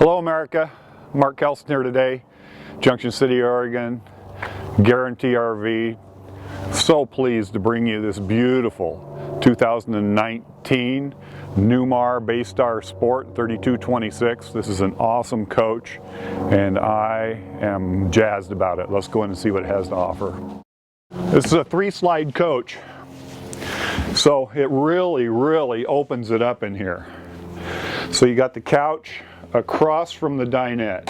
Hello America, Mark Kelson here today, Junction City, Oregon, Guarantee RV. So pleased to bring you this beautiful 2019 Newmar Bay Star Sport 3226. This is an awesome coach and I am jazzed about it. Let's go in and see what it has to offer. This is a 3-slide coach, so it really opens it up in here. So you got the couch across from the dinette,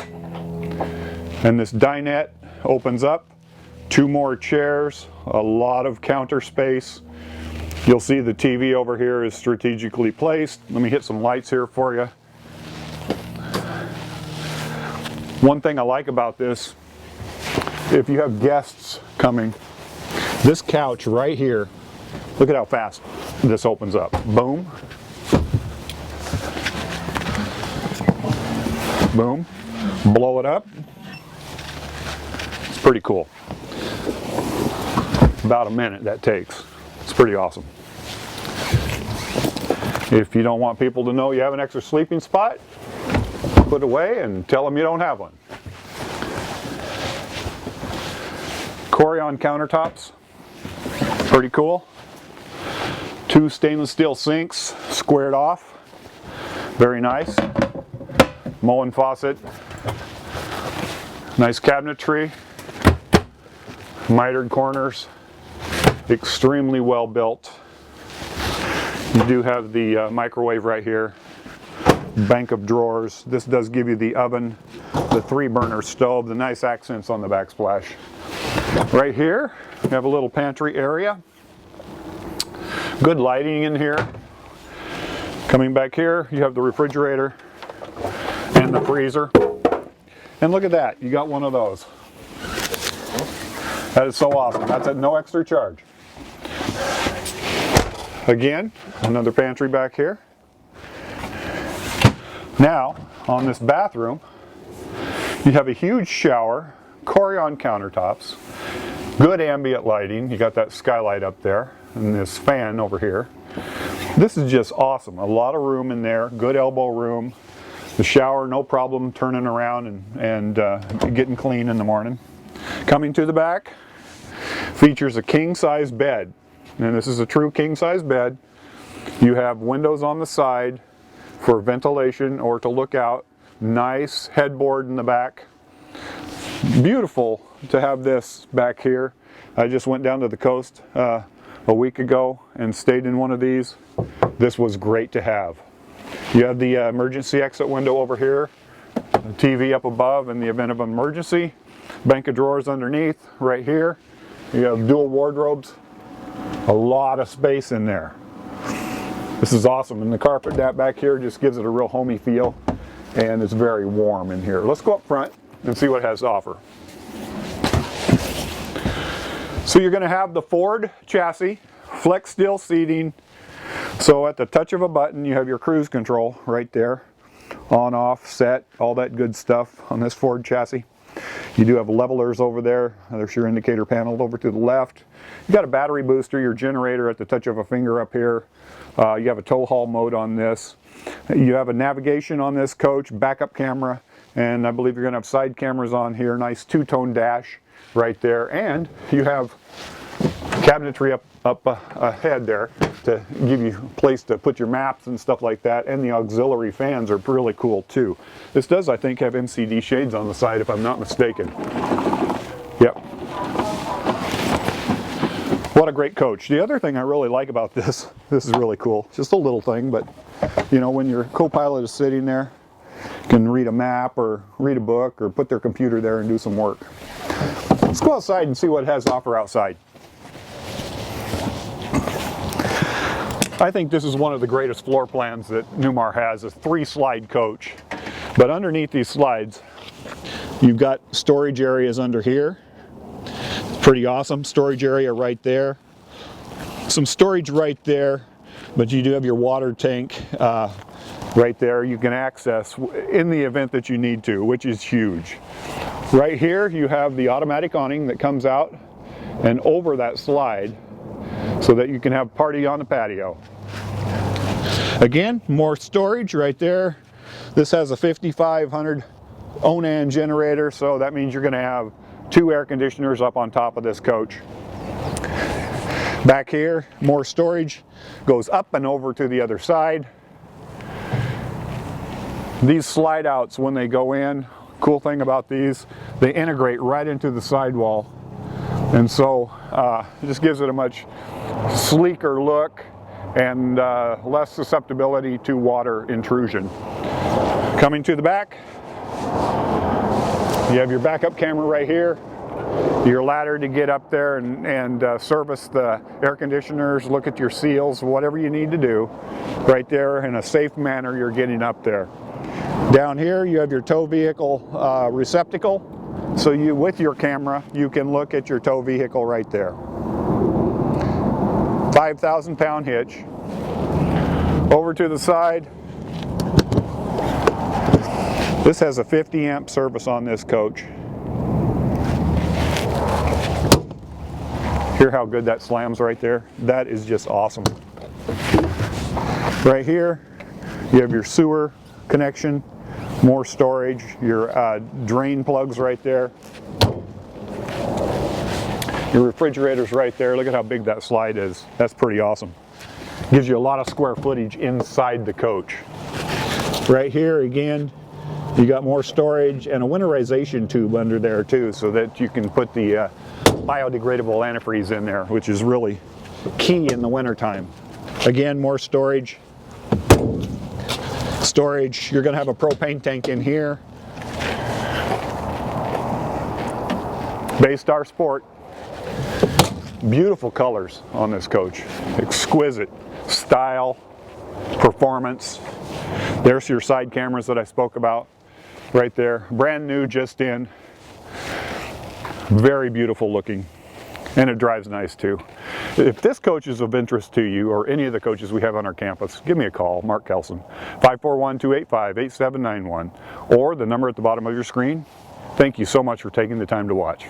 and this dinette opens up, 2 more chairs, a lot of counter space. You'll see the TV over here is strategically placed. Let me hit some lights here for you. One thing I like about this, if you have guests coming, this couch right here, look at how fast this opens up. Boom. Boom. Blow it up. It's pretty cool. About a minute that takes. It's pretty awesome. If you don't want people to know you have an extra sleeping spot, put it away and tell them you don't have one. Corian countertops. Pretty cool. 2 stainless steel sinks, squared off. Very nice. Moen faucet. Nice cabinetry. Mitered corners. Extremely well built. You do have the microwave right here. Bank of drawers. This does give you the oven, the 3-burner stove, the nice accents on the backsplash. Right here, you have a little pantry area. Good lighting in here. Coming back here, you have the refrigerator and the freezer. And look at that, you got one of those. That is so awesome. That's at no extra charge. Again, another pantry back here. Now, on this bathroom, you have a huge shower, Corian countertops, good ambient lighting. You got that skylight up there and this fan over here. This is just awesome. A lot of room in there, good elbow room. The shower, no problem turning around and getting clean in the morning. Coming to the back, features a king-size bed. And this is a true king-size bed. You have windows on the side for ventilation or to look out. Nice headboard in the back. Beautiful to have this back here. I just went down to the coast a week ago and stayed in one of these. This was great to have. You have the emergency exit window over here, the TV up above in the event of an emergency, bank of drawers underneath right here. You have dual wardrobes, a lot of space in there. This is awesome, and the carpet that back here just gives it a real homey feel, and it's very warm in here. Let's go up front and see what it has to offer. So you're going to have the Ford chassis, flex steel seating. So at the touch of a button, you have your cruise control right there, on, off, set, all that good stuff on this Ford chassis. You do have levelers over there. There's your indicator panel over to the left. You got a battery booster, your generator at the touch of a finger up here. You have a tow haul mode on this. You have a navigation on this coach, backup camera, and I believe you're going to have side cameras on here. Nice 2-tone dash right there, and you have cabinetry up ahead there to give you a place to put your maps and stuff like that, and the auxiliary fans are really cool too. This does, I think, have MCD shades on the side if I'm not mistaken. Yep. What a great coach. The other thing I really like about this is really cool. It's just a little thing, but you know, when your co-pilot is sitting there, you can read a map or read a book or put their computer there and do some work. Let's go outside and see what it has to offer outside. I think this is one of the greatest floor plans that Newmar has, a 3-slide coach. But underneath these slides, you've got storage areas under here. Pretty awesome. Storage area right there. Some storage right there, but you do have your water tank right there you can access in the event that you need to, which is huge. Right here you have the automatic awning that comes out and over that slide so that you can have party on the patio. Again, more storage right there. This has a 5500 awning generator, so that means you're going to have 2 air conditioners up on top of this coach. Back here, more storage, goes up and over to the other side. These slide outs, when they go in, cool thing about these, they integrate right into the sidewall, and so it just gives it a much sleeker look and less susceptibility to water intrusion. Coming to the back, you have your backup camera right here, your ladder to get up there and service the air conditioners, look at your seals, whatever you need to do. Right there, in a safe manner, you're getting up there. Down here you have your tow vehicle receptacle, so you, with your camera, you can look at your tow vehicle right there. 5,000 pound hitch. Over to the side, this has a 50 amp service on this coach. Hear how good that slams right there? That is just awesome. Right here, you have your sewer connection, more storage, your drain plugs right there. Your refrigerator's right there. Look at how big that slide is. That's pretty awesome. Gives you a lot of square footage inside the coach. Right here again, you got more storage and a winterization tube under there too, so that you can put the biodegradable antifreeze in there, which is really key in the wintertime. Again, more storage. You're going to have a propane tank in here. Bay Star Sport. Beautiful colors on this coach. Exquisite style, performance. There's your side cameras that I spoke about right there. Brand new, just in. Very beautiful looking, and it drives nice too. If this coach is of interest to you, or any of the coaches we have on our campus, give me a call, Mark Kelson, 541-285-8791, or the number at the bottom of your screen. Thank you so much for taking the time to watch.